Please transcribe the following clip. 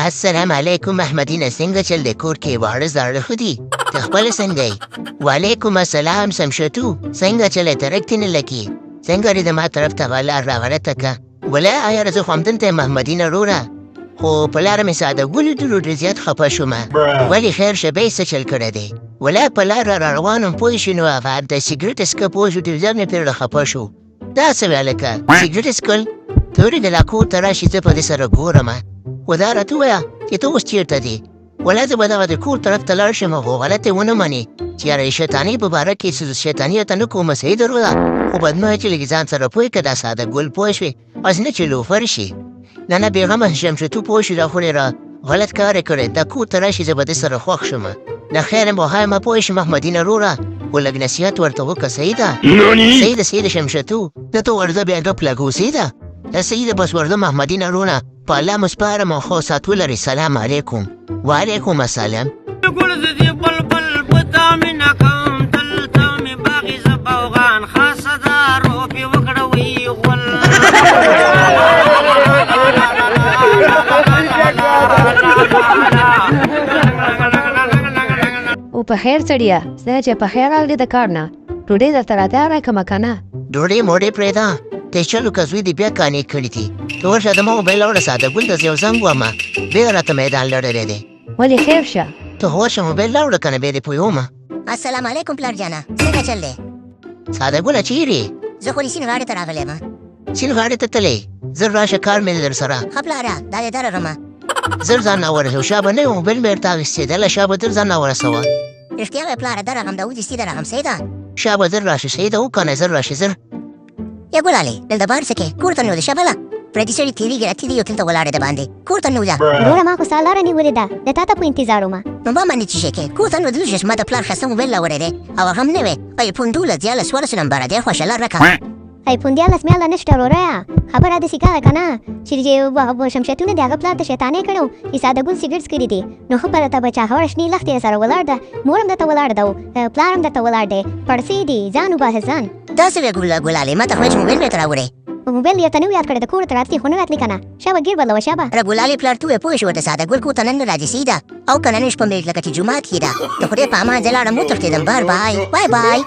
السلام علیکم احمدینه څنګه چل دی کور کې واړه زاړه ښه دي ته خپله څنګه یې وعلیکم السلام سمشتو څنګه چلی ترکتې نه لګي څنګه دې ما طرف ته لار راغلته که ولا یاره زه خو همدلته یم احمدینه وروره خو په لاره مې ساده ګل درو ډېر زیات خفه شومه ولې خیر شه بیا څه چل کړی دی ولا په لاره را روان وم پوه شوې نو هغه د سګرټ څکه پوه شو ډېر زیات مې پرې خفه شو دا څه ویه لکه سګرټ څکل ته ولې د لا کور ته راشي زه په دې سره ګورمه خو دا راته ووایه چې ته اوس چېرته دی ولا زه به دغه د کور طرف ته لاړ شم خو غلطې ونه منې چې یاره شیطاني په باره کې څه شیطاني راته نه کومه صحیح درو ده خو بد مه چې لږ ځان سره پوه کړه دا ساده ګل پوه شوې اوس نه چې لوفر شي نه بېغمه شم چې تو پوه شو دا خو ډېره غلط کار یې کړی دا کور ته راشي زه به دې سره خوښ شم نه خیر یم وایم پوه شم احمدینه وروره خو لږ نصیحت ورته وکړه صحیح ده صحیح ده شمشتو ته تو ورځه بیا ګپ لګو صحیح ده صحیح ده بس ورځم احمدینه وروره په الله مو سپارم او ښه سات ولرئ سلام علیکم وعلیکم السلام او په خیر سړیه زه چې په خیر راغلې د کار نه ډوډۍ درته راتیاره کړمه که نه ډوډۍ موډۍ پرېږده ته چلو که زوی دې بیا کانې کړي دي ته ورشه د ما موبایل راوړه ساده ګل ته یو زنګ ومه بیا راته میدان لړلی دی ولې خیر شه ته ورشه موبایل راوړه که نه بیا دې پوهومه السلام علیکم پلار جانه څنګه چل دی ساده ګله چیرې زه خو د سیند غاړې ته راغلی یم سیند غاړې ته تللی زر راشه کار مې در سره ښه پلاره دا دې درغمه زر ځان راورسوه شا به نه یم موبایل مې ورته اخېستېدله شا به در ځان راورسوه رښتیا وایې پلاره درغم د ودستي درغم صحیح ده شا به در راشه صحیح ده وکنه زر راشه زر یا ګلالې دلته بار څه کې کور ته ننوځه شه بله پردي سړي تېرېږي راته دی یو دلته ولاړې د باندې کور ته ننوځه وروره ما خو ستا لاره نیولې ده د تا ته په انتظار ومه نو ما باندې څه شی کې کور ته ننوځلو چې ما د پلار ښایسته موبایل راوړی دی او هغه هم نوی ایفون 12 نمبره ډېر خوښه لار راکړه ایفون 12 میاله نشته وروره خبره داسې کاره که نه چې شمشتونه د هغه پلار ته شیطانۍ کړی چې ساده ګل سګرټ څکلي دي نو ښه پرته به چاغوړه شنې لښتې یې سره ولاړ ده مور هم درته ولاړ ده پلار هم درته ولاړ دی پړسې دي ځان وباسه ځان داسې ویې ګلالې ما ته خو چې موبایل بېرته راوړی موبایل یې ته نه و یاد کړی د کور ته راتلې خو نه راتلې که نه شابه ګیر بدلوه شابه ره ګلالې پلار ته وویې پوه شوه د ساده ګل کور ته نن نه راځي صحیح ده او که نن شپه مې لکه چې جومات کې ده د خدای په امان زه لاړم وتښتېدم بار بای بای